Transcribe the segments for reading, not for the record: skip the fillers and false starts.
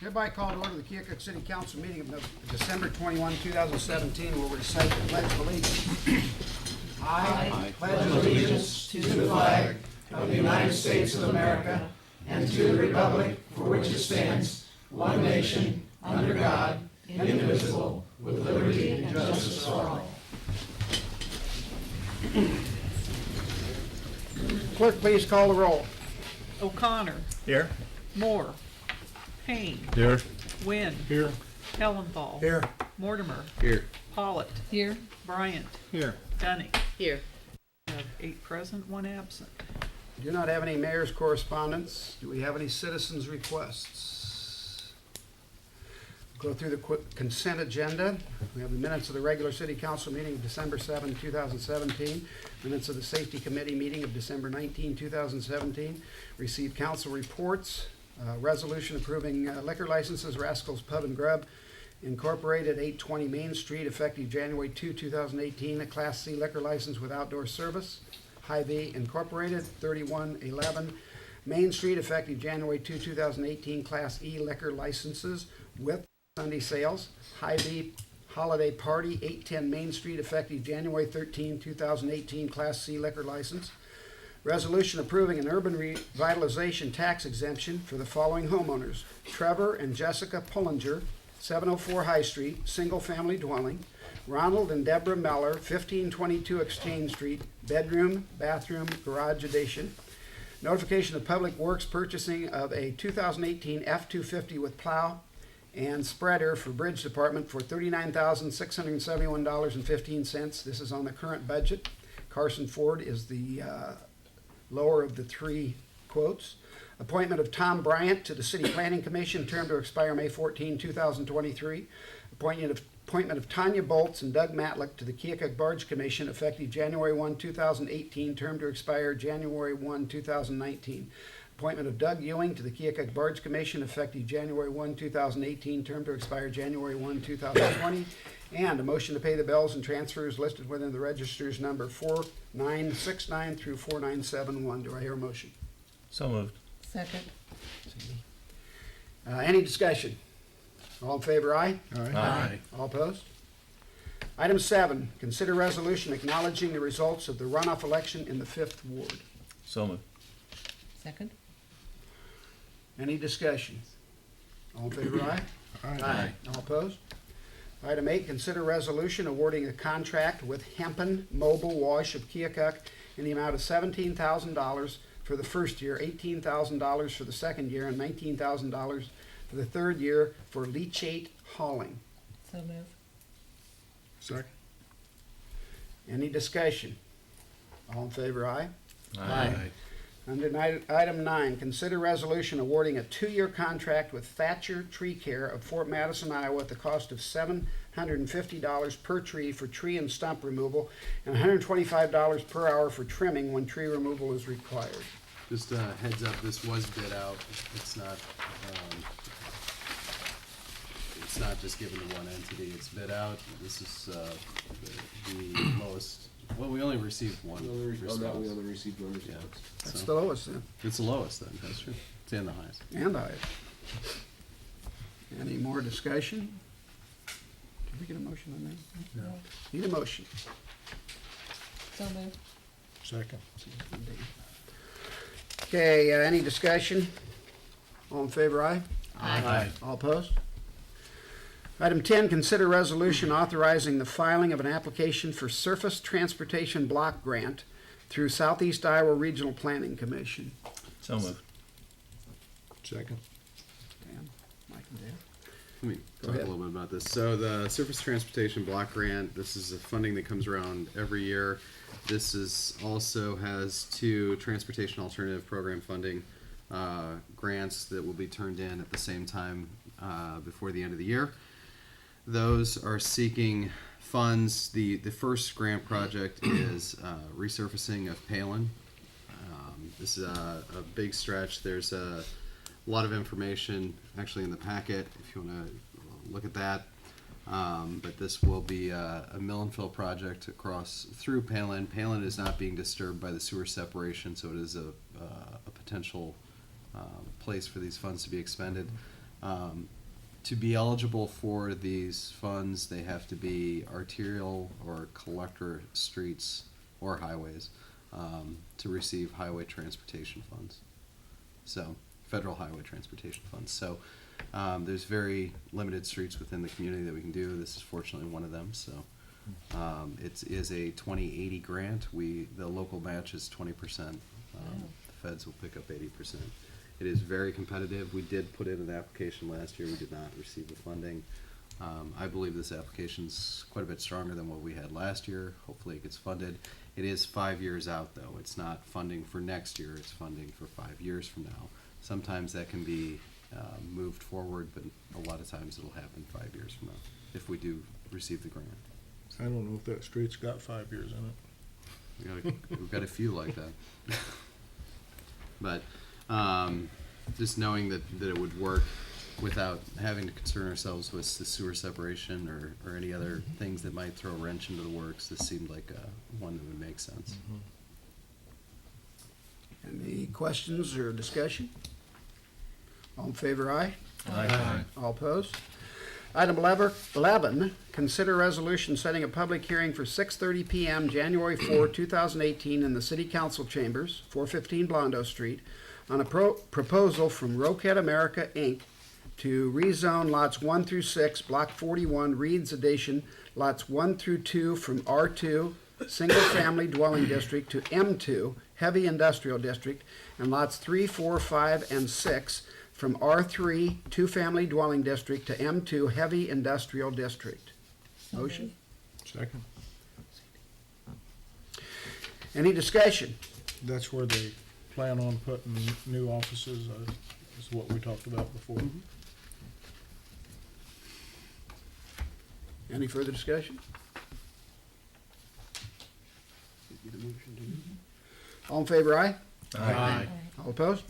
Hereby call to order the Keokuk City Council meeting of December 21, 2017. We'll recite the Pledge of Allegiance. I pledge allegiance to the flag of the United States of America and to the republic for which it stands, one nation, under God, indivisible, with liberty and justice for all. Clerk, please call the roll. O'Connor. Here. Moore. Payne. Here. Wynn. Here. Hellenthal. Here. Mortimer. Here. Pollitt. Here. Bryant. Here. Dunning. Here. We have 8 present, 1 absent. Do not have any mayor's correspondence. Do we have any citizens' requests? Go through the consent agenda. We have the minutes of the regular city council meeting of December 7, 2017. Minutes of the safety committee meeting of December 19, 2017. Received council reports. Resolution approving liquor licenses, Rascals Pub and Grub Incorporated, 820 Main Street, effective January 2, 2018. A Class C liquor license with outdoor service. Hy-Vee Incorporated, 3111 Main Street, effective January 2, 2018. Class E liquor licenses with Sunday sales. Hy-Vee Holiday Party, 810 Main Street, effective January 13, 2018. Class C liquor license. Resolution approving an urban revitalization tax exemption for the following homeowners: Trevor and Jessica Pullinger, 704 High Street, single-family dwelling. Ronald and Deborah Meller, 1522 Exchange Street, bedroom, bathroom, garage addition. Notification of Public Works purchasing of a 2018 F-250 with plow and spreader for Bridge Department for $39,671.15. This is on the current budget. Carson Ford is the lower of the 3 quotes. Appointment of Tom Bryant to the City Planning Commission, term to expire May 14, 2023. Appointment of Tanya Bolts and Doug Matlick to the Keokuk Barge Commission, effective January 1, 2018, term to expire January 1, 2019. Appointment of Doug Ewing to the Keokuk Barge Commission, effective January 1, 2018, term to expire January 1, 2020. And a motion to pay the bills and transfers listed within the registers number 4969 through 4971. Do I hear a motion? So moved. Second. Any discussion? All in favor, aye? Aye. All opposed? Item 7, consider resolution acknowledging the results of the runoff election in the 5th Ward. So moved. Second. Any discussion? All in favor, aye? Aye. All opposed? Item 8, consider resolution awarding a contract with Hempen Mobile Wash of Keokuk in the amount of $17,000 for the first year, $18,000 for the second year, and $19,000 for the third year for leachate hauling. So move. Second. Any discussion? All in favor, aye? Aye. Under item 9, consider resolution awarding a 2-year contract with Thatcher Tree Care of Fort Madison, Iowa at the cost of $750 per tree for tree and stump removal and $125 per hour for trimming when tree removal is required. Just a heads up, this was bid out. It's not just given to one entity, it's bid out. This is the lowest, well, we only received one response. We only received one response. Yeah, That's so the lowest then, it's the lowest then, that's true. It's in the highest. and the highest. Any more discussion? Did we get a motion on that? No. Need a motion. So move. Second. Okay, any discussion? All in favor, aye? Aye. All opposed? Item 10, consider resolution authorizing the filing of an application for Surface Transportation Block Grant through Southeast Iowa Regional Planning Commission. So moved. Second. Dan, Mike and Dan. Let me Go talk ahead. a little bit about this. So the Surface Transportation Block Grant, this is a funding that comes around every year. This is also has 2 Transportation Alternative Program funding grants that will be turned in at the same time before the end of the year. Those are seeking funds. The first grant project is resurfacing of Palin. This is a big stretch. There's a lot of information actually in the packet if you want to look at that. But this will be a mill and fill project across through Palin. Palin is not being disturbed by the sewer separation, so it is a potential place for these funds to be expended. To be eligible for these funds, they have to be arterial or collector streets or highways to receive highway transportation funds. So, federal highway transportation funds. So, there's very limited streets within the community that we can do. This is fortunately one of them. So, it is a 2080 grant. The local match is 20%. The feds will pick up 80%. It is very competitive. We did put in an application last year. We did not receive the funding. I believe this application's quite a bit stronger than what we had last year. Hopefully it gets funded. It is 5 years out though. It's not funding for next year. It's funding for 5 years from now. Sometimes that can be moved forward, but a lot of times it'll happen 5 years from now if we do receive the grant. I don't know if that street's got 5 years in it. We've got a few like that. But just knowing that it would work without having to concern ourselves with the sewer separation or any other things that might throw a wrench into the works, this seemed like one that would make sense. Any questions or discussion? All in favor, aye. Aye. All opposed? Item 11, consider resolution setting a public hearing for 6:30 PM, January 4, 2018, in the City Council Chambers, 415 Blondo Street, on a proposal from Roquette America, Inc. to rezone lots 1 through 6, Block 41, Reed's Edition, lots 1 through 2 from R2, Single Family Dwelling District, to M2, Heavy Industrial District, and lots 3, 4, 5, and 6 from R3, Two Family Dwelling District, to M2, Heavy Industrial District. So Motion? moved. Second. Any discussion? That's where they plan on putting new offices, is what we talked about before. Any further discussion? All in favor, aye. Aye. All opposed?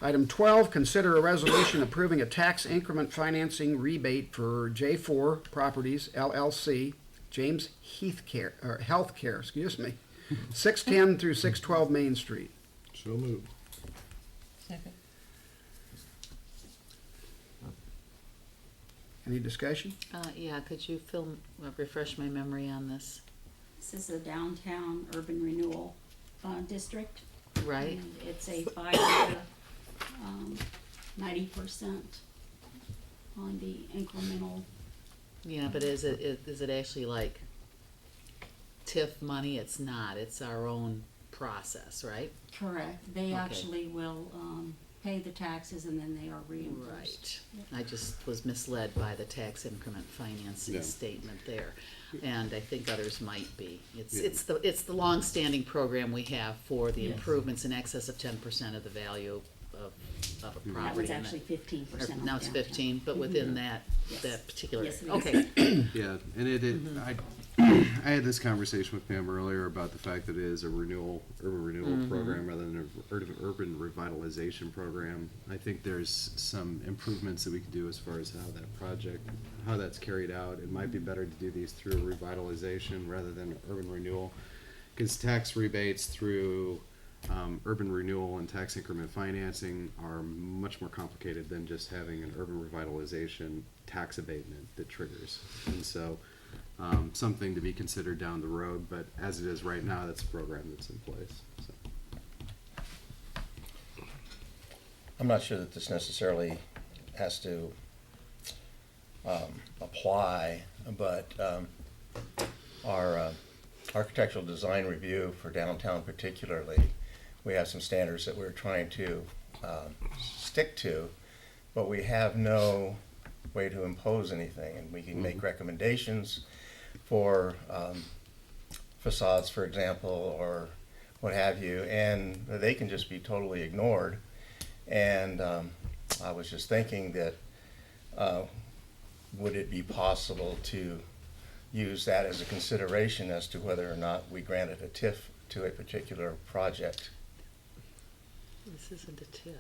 Item 12, consider a resolution approving a tax increment financing rebate for J4 Properties LLC, James Healthcare, 610 through 612 Main Street. So moved. Second. Any discussion? Yeah, could you refresh my memory on this? This is the downtown urban renewal district. Right? And it's a 5-year, 90% on the incremental. Yeah, but is it actually like TIF money? It's not. It's our own process, right? Correct. They Okay. actually will pay the taxes and then they are reimbursed. Right. I just was misled by the tax increment financing Yeah. statement there, and I think others might be. It's the longstanding program we have for the Yes. improvements in excess of 10% of the value of a That property. was and actually 15%. now it's 15, but within that Yes. particular. Yes, it is. Okay. Yeah, and I had this conversation with Pam earlier about the fact that it is a urban renewal program rather than an urban revitalization program. I think there's some improvements that we could do as far as how that's carried out. It might be better to do these through revitalization rather than urban renewal, because tax rebates through urban renewal and tax increment financing are much more complicated than just having an urban revitalization tax abatement that triggers. And so, something to be considered down the road, but as it is right now, that's a program that's in place. So. I'm not sure that this necessarily has to apply, but our architectural design review for downtown particularly, we have some standards that we're trying to stick to, but we have no way to impose anything, and we can make recommendations for facades, for example, or what have you, and they can just be totally ignored. And I was just thinking that would it be possible to use that as a consideration as to whether or not we granted a TIF to a particular project? This isn't a TIF.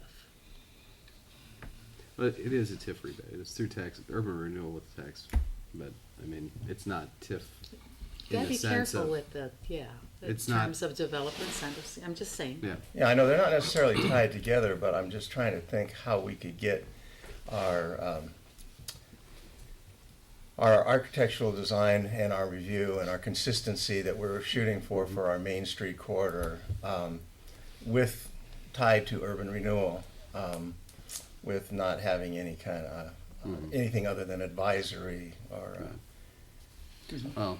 But it is a TIF rebate. It's through urban renewal with tax, but I mean, it's not TIF in Gotta the be sense careful of. with the, in It's not- terms of developments, I'm just saying. Yeah. Yeah, I know they're not necessarily tied together, but I'm just trying to think how we could get our architectural design and our review and our consistency that we're shooting for our Main Street corridor, with tied to urban renewal, with not having any kind of anything other than advisory or. Well,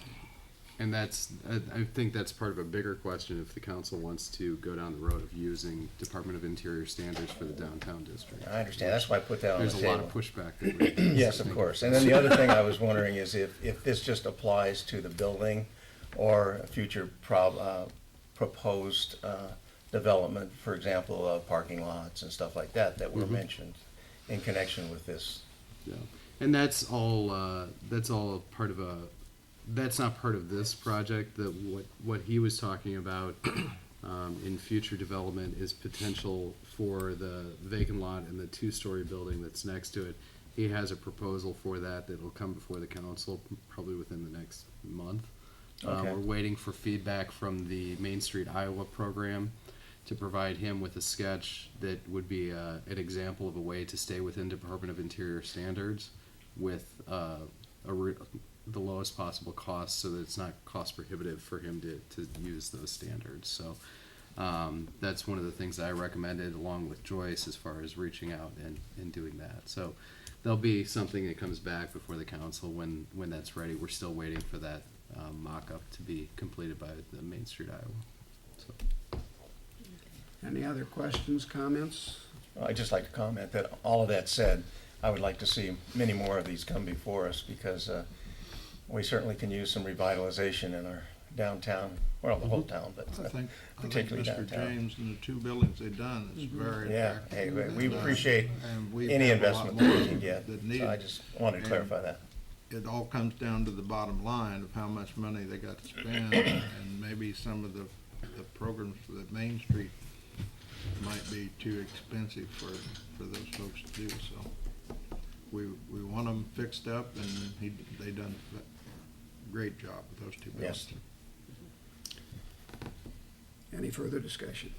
and that's, I think that's part of a bigger question if the council wants to go down the road of using Department of Interior standards for the downtown district. I understand. That's why I put that on the There's table. a lot of pushback that we Yes, of course. And then the other thing I was wondering is if this just applies to the building or a future proposed development, for example, parking lots and stuff like that that were mentioned in connection with this. Yeah, and that's all part of that's not part of this project. What he was talking about in future development is potential for the vacant lot and the two-story building that's next to it. He has a proposal for that will come before the council probably within the next month. Okay. We're waiting for feedback from the Main Street Iowa program to provide him with a sketch that would be an example of a way to stay within Department of Interior standards with the lowest possible cost, so that it's not cost prohibitive for him to use those standards. So that's one of the things that I recommended along with Joyce as far as reaching out and doing that. So there'll be something that comes back before the council when that's ready. We're still waiting for that mock-up to be completed by the Main Street Iowa. So. Any other questions, comments? I'd just like to comment that all of that said, I would like to see many more of these come before us because we certainly can use some revitalization in our downtown, well, the whole town, but I think particularly Mr. downtown. James and the two buildings they've done is very Yeah, attractive. hey, we And, appreciate and we any have a lot investment that we more can get. that So need I it. just wanted to clarify that. It all comes down to the bottom line of how much money they got to spend, and maybe some of the programs for the Main Street might be too expensive for those folks to do, so. We want them fixed up, and they done a great job with those two buildings. Yes. Any further discussion?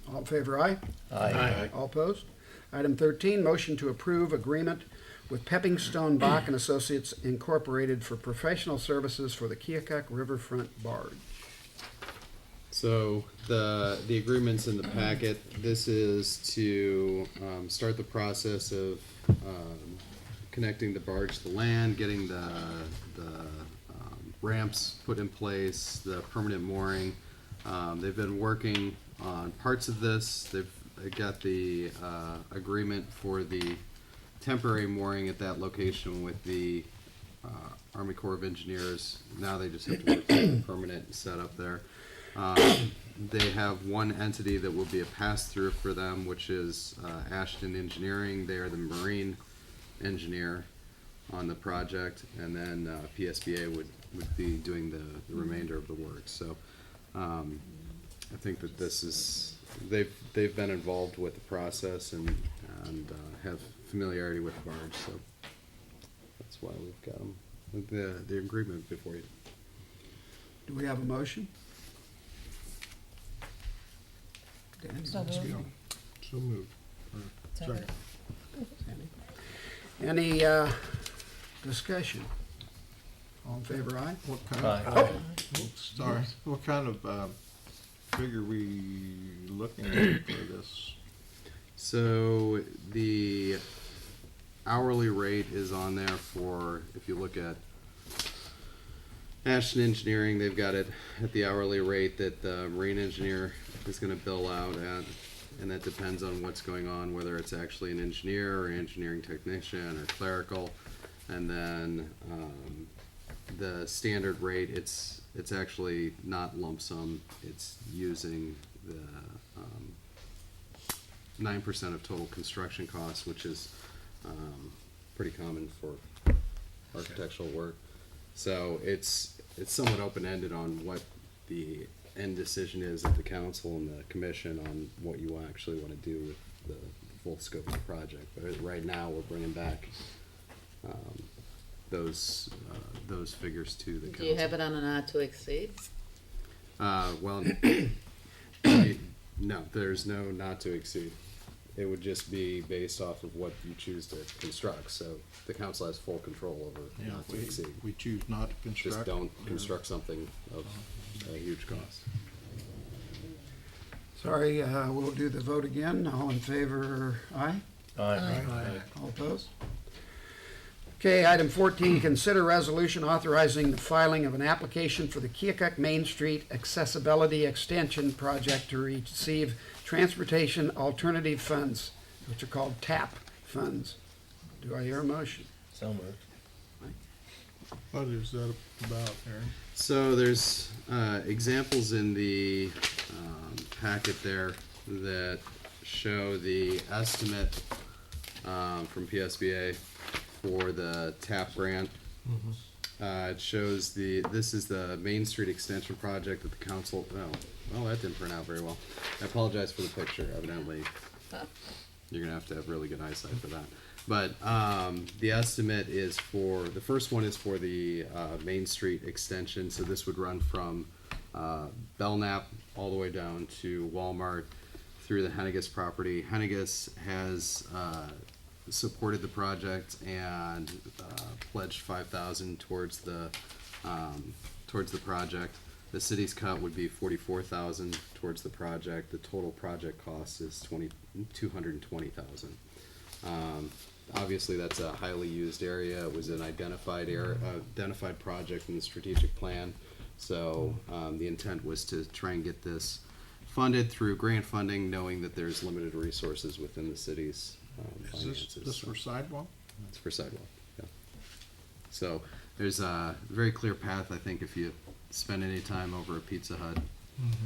All in favor, aye? Aye. All opposed? Item 13, motion to approve agreement with Pepping Stone Bach and Associates Incorporated for professional services for the Keokuk Riverfront Barge. So the agreement's in the packet. This is to start the process of connecting the barge to land, getting the ramps put in place, the permanent mooring. They've been working on parts of this. They've got the agreement for the temporary mooring at that location with the Army Corps of Engineers. Now they just have to work on the permanent setup there. They have one entity that will be a pass-through for them, which is Ashton Engineering. They are the marine engineer on the project, and then PSBA would be doing the remainder of the work. So I think that this is, they've been involved with the process and have familiarity with the barge, so that's why we've got them with the agreement before you. Do we have a motion? Dan, So moved. So moved. Second. Any discussion? All in favor, aye? What kind Aye. of, sorry, what kind of figure we looking at for this? So the hourly rate is on there for, if you look at Ashton Engineering, they've got it at the hourly rate that the marine engineer is gonna bill out at, and that depends on what's going on, whether it's actually an engineer or engineering technician or clerical. And then the standard rate, it's actually not lump sum, it's using the 9% of total construction costs, which is pretty common for architectural work. So it's somewhat open-ended on what the end decision is of the council and the commission on what you actually want to do with the full scope of the project. But right now, we're bringing back those figures to the council. Do you have it on a not to exceed? Well, no, there's no not to exceed. It would just be based off of what you choose to construct, so the council has full control over Yeah, not to if exceed. we choose not to construct. Just don't or- construct something of a huge cost. Sorry, we'll do the vote again. All in favor, aye? Aye. All opposed? Okay, item 14, consider resolution authorizing the filing of an application for the Keokuk Main Street Accessibility Extension Project to receive Transportation Alternative Funds, which are called TAP funds. Do I hear a motion? So moved. What is that about, Aaron? So there's examples in the packet there that show the estimate from PSBA for the TAP grant. It shows this is the Main Street Extension project that the council, well, that didn't print out very well. I apologize for the picture, evidently. You're gonna have to have really good eyesight for that. But the estimate is the first one is for the Main Street extension, so this would run from Belknap all the way down to Walmart through the Henniges property. Henniges has supported the project and pledged $5,000 towards the project. The city's cut would be $44,000 towards the project. The total project cost is $220,000. Obviously, that's a highly used area. It was an identified project in the strategic plan. So the intent was to try and get this funded through grant funding, knowing that there's limited resources within the city's Is finances. this for sidewalk? It's for sidewalk, yeah. So there's a very clear path, I think, if you spend any time over at Pizza Hut,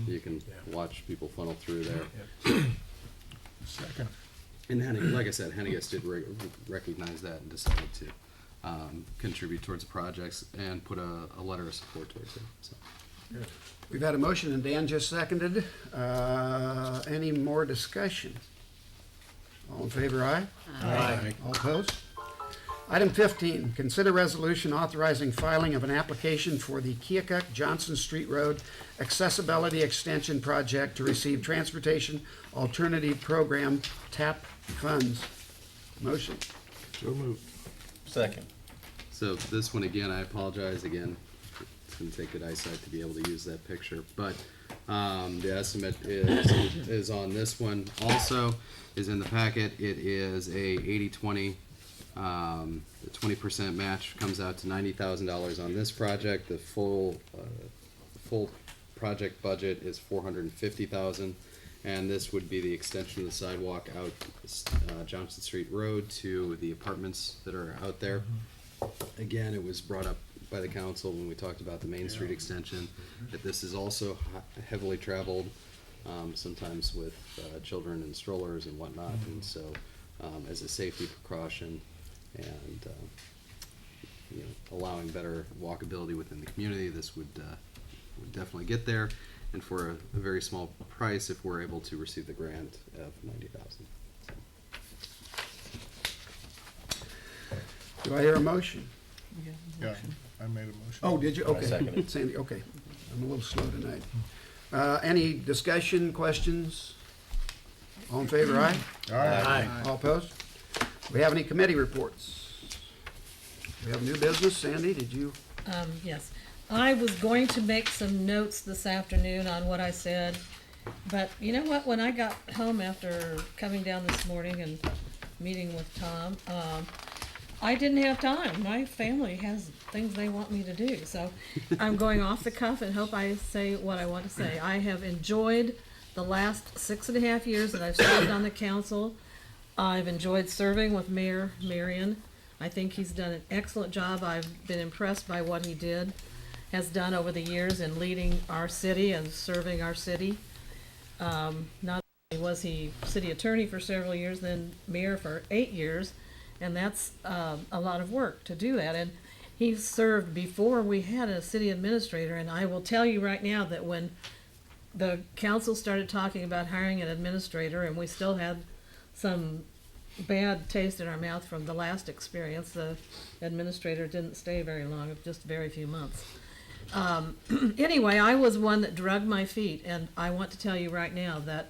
you can watch people funnel through there. Second. And like I said, Henniges did recognize that and decided to contribute towards the projects and put a letter of support towards it, so. We've had a motion and Dan just seconded. Any more discussion? All in favor, aye? Aye. All opposed? Item 15, consider resolution authorizing filing of an application for the Keokuk Johnson Street Road Accessibility Extension Project to receive Transportation Alternative Program TAP funds. Motion. So moved. Second. So this one, again, I apologize again. It's gonna take good eyesight to be able to use that picture, but the estimate is on this one also, is in the packet. It is a 80-20. The 20% match comes out to $90,000 on this project. The full project budget is $450,000, and this would be the extension of the sidewalk out Johnson Street Road to the apartments that are out there. Again, it was brought up by the council when we talked about the Main Street extension, that this is also heavily traveled, sometimes with children and strollers and whatnot, and so as a safety precaution and allowing better walkability within the community, this would definitely get there, and for a very small price if we're able to receive the grant of $90,000. Do I hear a motion? We got a Yeah, motion. I made a motion. Oh, did you? Okay. second it. Sandy, okay. I'm a little slow tonight. Any discussion, questions? All in favor, aye? Aye. All opposed? Do we have any committee reports? We have new business. Sandy, did you? Yes. I was going to make some notes this afternoon on what I said, but you know what? When I got home after coming down this morning and meeting with Tom, I didn't have time. My family has things they want me to do, so I'm going off the cuff and hope I say what I want to say. I have enjoyed the last 6.5 years that I've served on the council. I've enjoyed serving with Mayor Marion. I think he's done an excellent job. I've been impressed by what he has done over the years in leading our city and serving our city. Not only was he city attorney for several years, then mayor for 8 years, and that's a lot of work to do that. And he served before we had a city administrator, and I will tell you right now that when the council started talking about hiring an administrator, and we still had some bad taste in our mouth from the last experience. The administrator didn't stay very long, just very few months. Anyway, I was one that dragged my feet, and I want to tell you right now that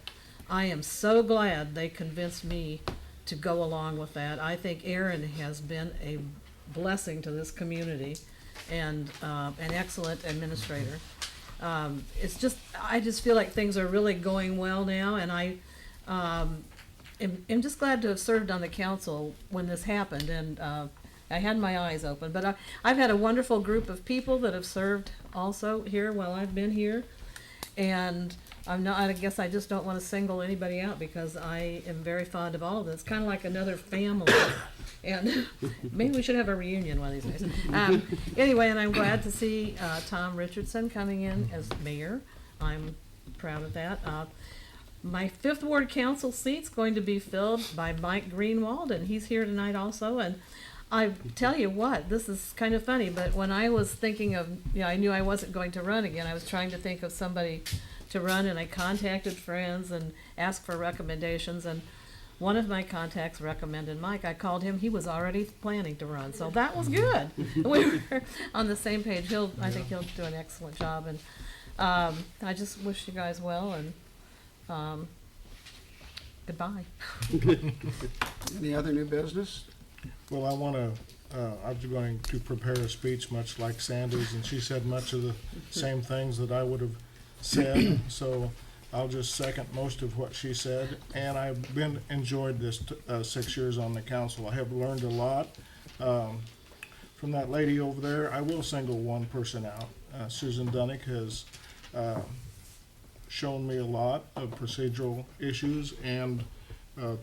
I am so glad they convinced me to go along with that. I think Aaron has been a blessing to this community and an excellent administrator. It's just, I just feel like things are really going well now, and I am just glad to have served on the council when this happened, and I had my eyes open. But I've had a wonderful group of people that have served also here while I've been here, and I guess I just don't want to single anybody out because I am very fond of all of this. It's kind of like another family, and maybe we should have a reunion one of these days. Anyway, and I'm glad to see Tom Richardson coming in as mayor. I'm proud of that. My Fifth Ward Council seat's going to be filled by Mike Greenwald, and he's here tonight also. And I tell you what, this is kind of funny, but when I was thinking of, I knew I wasn't going to run again. I was trying to think of somebody to run, and I contacted friends and asked for recommendations, and one of my contacts recommended Mike. I called him. He was already planning to run, so that was good. We were on the same page. I think he'll do an excellent job, and I just wish you guys well, and goodbye. Any other new business? Well, I was going to prepare a speech much like Sandy's, and she said much of the same things that I would have said, so I'll just second most of what she said. And I've enjoyed this 6 years on the council. I have learned a lot from that lady over there. I will single one person out. Susan Dunnick has shown me a lot of procedural issues and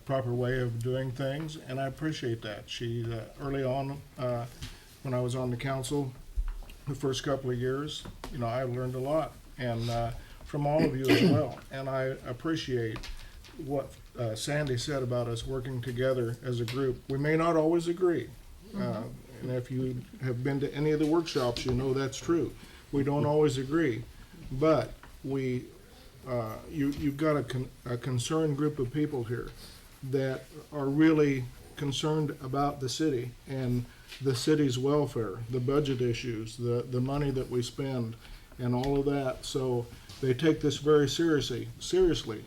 proper way of doing things, and I appreciate that. She early on when I was on the council the first couple of years, I learned a lot, and from all of you as well. And I appreciate what Sandy said about us working together as a group. We may not always agree, and if you have been to any of the workshops, you know that's true. We don't always agree, but you've got a concerned group of people here that are really concerned about the city and the city's welfare, the budget issues, the money that we spend, and all of that. So they take this very seriously.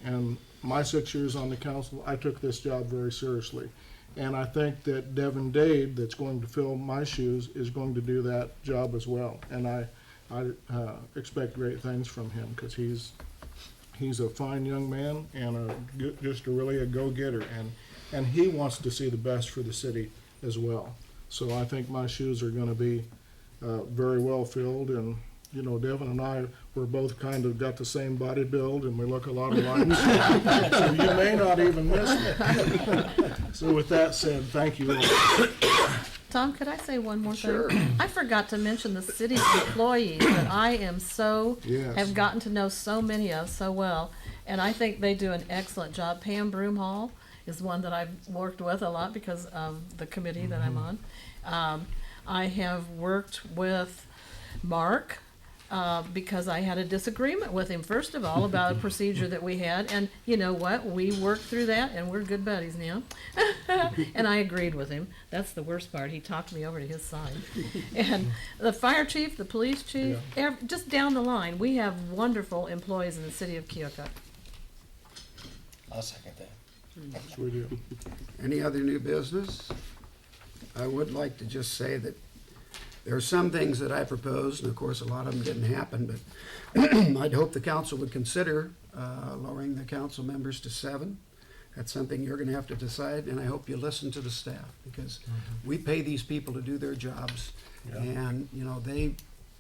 And my 6 years on the council, I took this job very seriously. And I think that Devin Dade, that's going to fill my shoes, is going to do that job as well. And I expect great things from him, because he's a fine young man and just really a go-getter, and he wants to see the best for the city as well. So I think my shoes are going to be very well filled. And Devin and I, we're both kind of got the same body build, and we look a lot alike. So you may not even miss me. So with that said, thank you all. Tom, could I say one more thing? Sure. I forgot to mention the city's employees that I am Yes. have gotten to know so many of so well, and I think they do an excellent job. Pam Broomhall is one that I've worked with a lot because of the committee that I'm on. I have worked with Mark because I had a disagreement with him, first of all, about a procedure that we had, and you know what? We worked through that, and we're good buddies now. And I agreed with him. That's the worst part. He talked me over to his side. And the fire chief, the police chief, just down the line, we have wonderful employees in the city of Keokuk. I'll second that. Yes, we do. Any other new business? I would like to just say that there are some things that I proposed, and of course, a lot of them didn't happen, but I'd hope the council would consider lowering the council members to 7. That's something you're gonna have to decide, and I hope you listen to the staff, because we pay these people to do their jobs. And,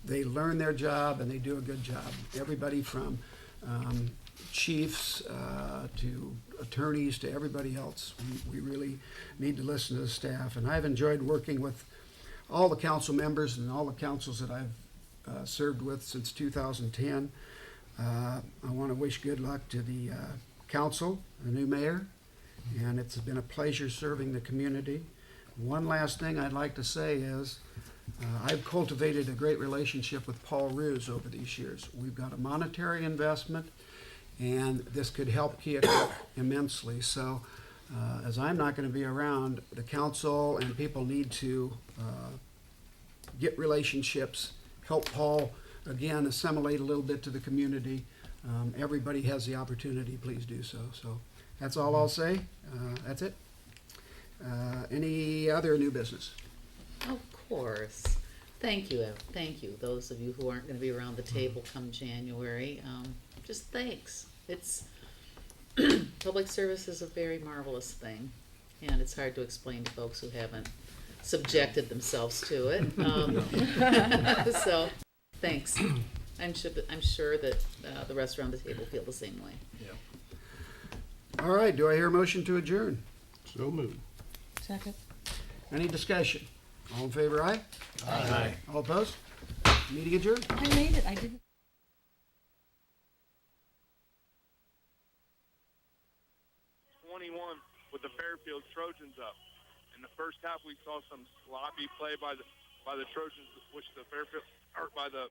they learn their job and they do a good job. Everybody from chiefs to attorneys to everybody else, we really need to listen to the staff. And I've enjoyed working with all the council members and all the councils that I've served with since 2010. I want to wish good luck to the council, the new mayor, and it's been a pleasure serving the community. One last thing I'd like to say is I've cultivated a great relationship with Paul Roos over these years. We've got a monetary investment, and this could help Keokuk immensely. So as I'm not going to be around, the council and people need to get relationships, help Paul, again, assimilate a little bit to the community. everybody has the opportunity, please do so. So that's all I'll say. That's it. Any other new business? Of course. Thank you, thank you, those of you who aren't gonna be around the table come January, just thanks. It's, public service is a very marvelous thing, and it's hard to explain to folks who haven't subjected themselves to it. So, thanks. I'm sure that, the rest around the table feel the same way. All right, do I hear a motion to adjourn? So moved. Second. Any discussion? All in favor, aye? Aye. All opposed? Meeting adjourned. I made it, I didn't. 21 with the Fairfield Trojans up. In the first half, we saw some sloppy play by the Trojans, which the Fairfield, or by the